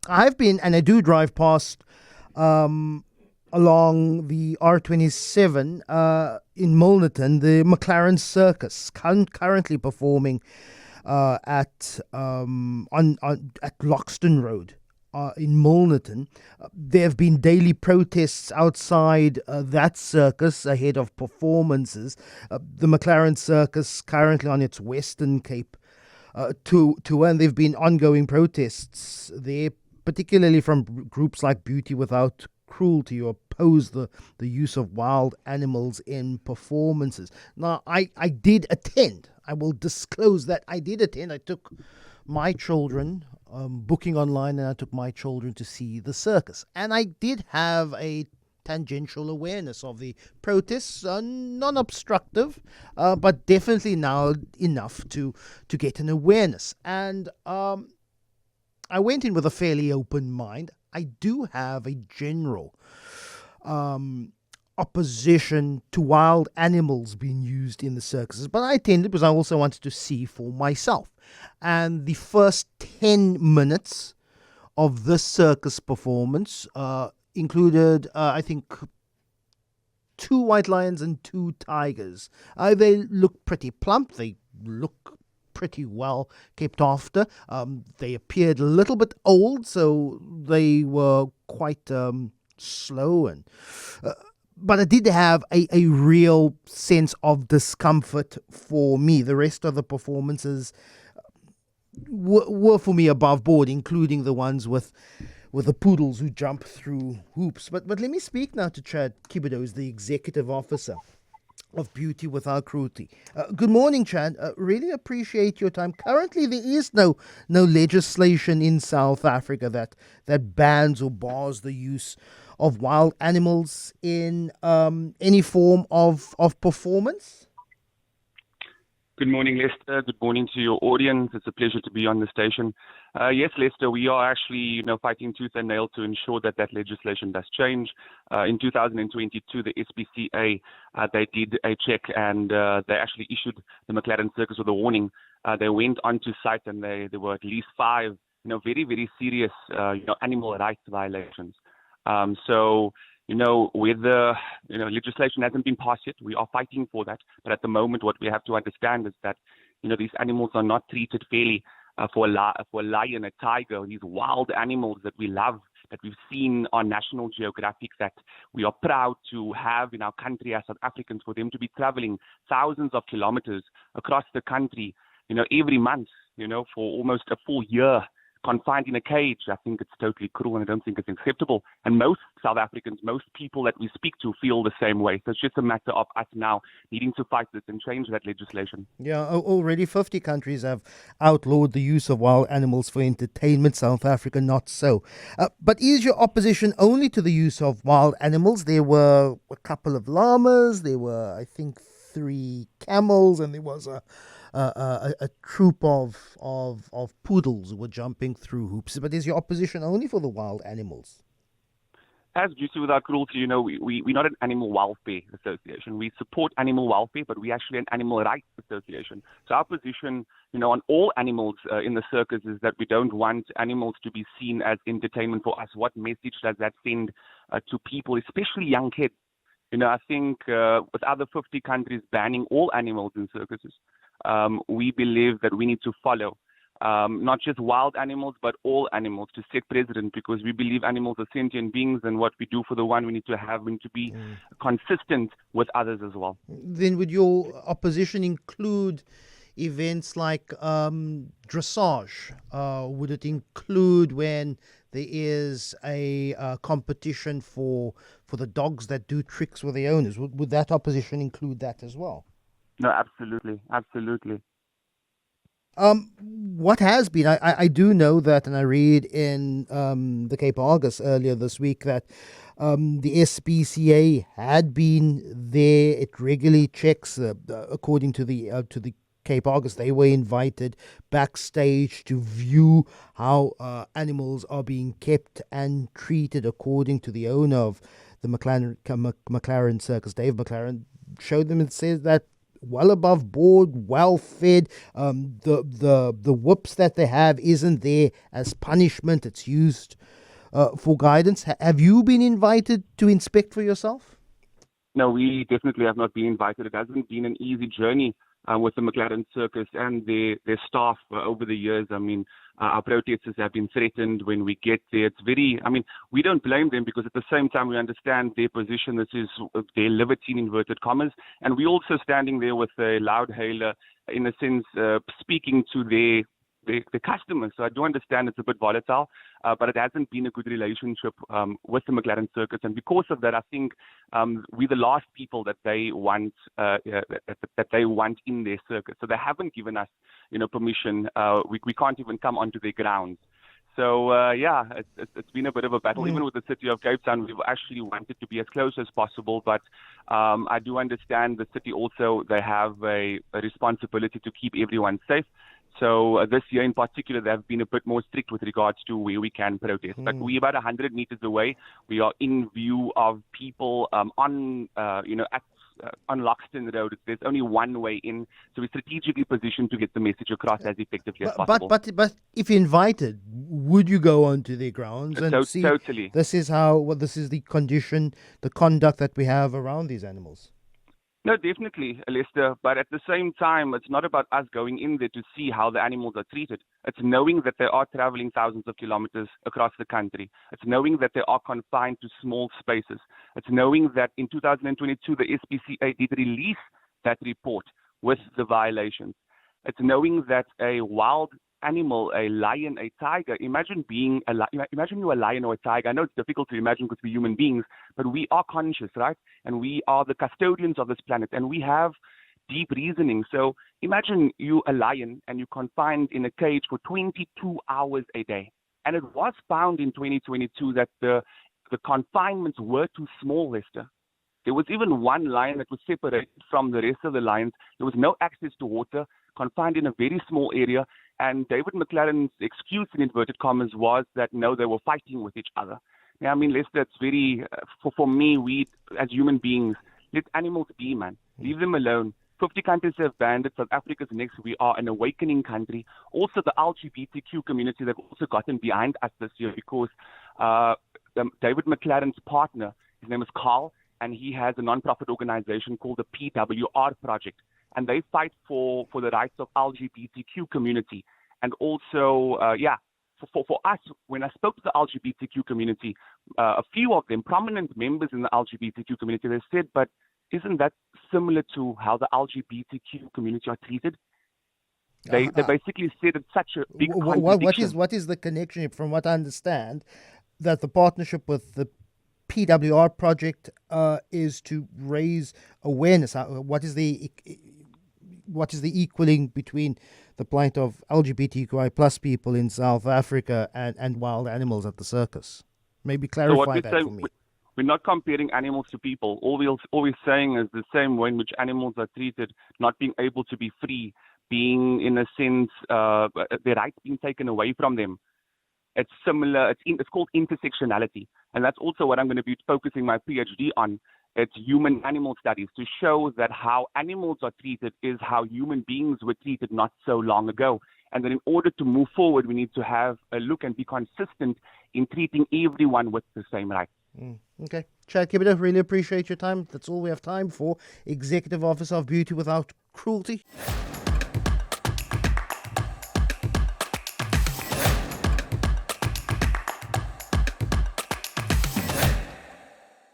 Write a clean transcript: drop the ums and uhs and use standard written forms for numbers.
I've been, and I do drive past um, along the R27 in Milnerton, the McLaren Circus, currently performing at Loxton Road. In Milnerton, there have been daily protests outside that circus ahead of performances. The McLaren Circus currently on its Western Cape tour, and there have been ongoing protests there, particularly from groups like Beauty Without Cruelty, who oppose the use of wild animals in performances. Now, I did attend. I will disclose that I did attend. I took my children, booking online, and I took my children to see the circus. And I did have a tangential awareness of the protests, non-obstructive, but definitely now enough to get an awareness. And I went in with a fairly open mind. I do have a general opposition to wild animals being used in the circuses, but I attended because I also wanted to see for myself. And the first 10 minutes of this circus performance included, I think, two white lions and two tigers. They look pretty plump. They look pretty well kept after. They appeared a little bit old, so they were quite slow and. But I did have a real sense of discomfort for me. The rest of the performances were for me above board, including the ones with the poodles who jump through hoops. But let me speak now to Chad Cupido, who's the executive officer of Beauty Without Cruelty. Good morning, Chad. Really appreciate your time. Currently, there is no legislation in South Africa that bans or bars the use of wild animals in any form of performance. Good morning, Lester. Good morning to your audience. It's a pleasure to be on the station. Yes, Lester, we are actually, fighting tooth and nail to ensure that legislation does change. In 2022, the SPCA, they did a check and they actually issued the McLaren Circus with a warning. They went onto site and there were at least 5, very, very serious, animal rights violations. With the legislation hasn't been passed yet, we are fighting for that. But at the moment, what we have to understand is that these animals are not treated fairly. For a lion, a tiger, these wild animals that we love, that we've seen on National Geographic, that we are proud to have in our country as South Africans, for them to be traveling thousands of kilometers across the country, every month, for almost a full year, confined in a cage. I think it's totally cruel and I don't think it's acceptable. And most South Africans, most people that we speak to feel the same way. So it's just a matter of us now needing to fight this and change that legislation. Yeah, already 50 countries have outlawed the use of wild animals for entertainment. South Africa, not so. But is your opposition only to the use of wild animals? There were a couple of llamas, there were, I think, 3 camels, and there was a troop of poodles who were jumping through hoops. But is your opposition only for the wild animals? As Beauty Without Cruelty, we're not an animal welfare association. We support animal welfare, but we're actually an animal rights association. So our position, on all animals in the circus is that we don't want animals to be seen as entertainment for us. What message does that send to people, especially young kids? I think with other 50 countries banning all animals in circuses, we believe that we need to follow not just wild animals, but all animals to set precedent, because we believe animals are sentient beings, and what we do for the one, we need to be consistent with others as well. Then would your opposition include events like dressage? Would it include when there is a competition for the dogs that do tricks with the owners? Would that opposition include that as well? No, absolutely. What has been, I do know that, and I read in the Cape Argus earlier this week that the SPCA had been there. It regularly checks, according to the Cape Argus. They were invited backstage to view how animals are being kept and treated, according to the owner of the McLaren Circus, Dave McLaren, showed them and says that well above board, well fed. The whips that they have isn't there as punishment. It's used for guidance. Have you been invited to inspect for yourself? No, we definitely have not been invited. It hasn't been an easy journey with the McLaren Circus and their staff over the years. I mean, our protesters have been threatened when we get there. It's very, I mean, we don't blame them because at the same time we understand their position. This is their liberty in inverted commas. And we're also standing there with a loud hailer, in a sense, speaking to the customers. So I do understand it's a bit volatile, but it hasn't been a good relationship with the McLaren Circus. And because of that, I think we're the last people that they want that they want in their circus. So they haven't given us, permission. We can't even come onto their grounds. So it's been a bit of a battle. Even with the city of Cape Town, we've actually wanted to be as close as possible. But I do understand the city also, they have a responsibility to keep everyone safe. So this year in particular, they have been a bit more strict with regards to where we can protest. But we're about 100 meters away. We are in view of people on Loxton Road. There's only one way in, so we're strategically positioned to get the message across as effectively as possible. But if invited, would you go onto their grounds and see? Totally. This is this is the condition, the conduct that we have around these animals. No, definitely, Lester. But at the same time, it's not about us going in there to see how the animals are treated. It's knowing that they are traveling thousands of kilometers across the country. It's knowing that they are confined to small spaces. It's knowing that in 2022, the SPCA did release that report with the violations. It's knowing that a wild animal, a lion, a tiger. Imagine you're a lion or a tiger. I know it's difficult to imagine because we're human beings, but we are conscious, right? And we are the custodians of this planet, and we have deep reasoning. So imagine you a lion and you're confined in a cage for 22 hours a day. And it was found in 2022 that the confinements were too small, Lester. There was even one lion that was separated from the rest of the lions. There was no access to water, confined in a very small area. And David McLaren's excuse, in inverted commas, was that, no, they were fighting with each other. Now, I mean, Lester, it's very, for me, we, as human beings, let animals be, man. Leave them alone. 50 countries have banned it. South Africa's next. We are an awakening country. Also, the LGBTQ community, they've also gotten behind us this year because David McLaren's partner, his name is Carl, and he has a non-profit organization called the PWR Project. And they fight for the rights of LGBTQ community. And also, for us, when I spoke to the LGBTQ community, a few of them, prominent members in the LGBTQ community, they said, but isn't that similar to how the LGBTQ community are treated? They basically said it's such a big contradiction. What is the connection, from what I understand, that the partnership with the PWR project is to raise awareness? What is the equaling between the plight of LGBTQI plus people in South Africa and wild animals at the circus? Maybe clarify that for me. We're not comparing animals to people. All we're saying is the same way in which animals are treated, not being able to be free, being, in a sense, their rights being taken away from them. It's similar. It's called intersectionality. And that's also what I'm going to be focusing my PhD on. It's human-animal studies to show that how animals are treated is how human beings were treated not so long ago. And that in order to move forward, we need to have a look and be consistent in treating everyone with the same rights. Okay. Chad Cupido, really appreciate your time. That's all we have time for. Executive Officer of Beauty Without Cruelty.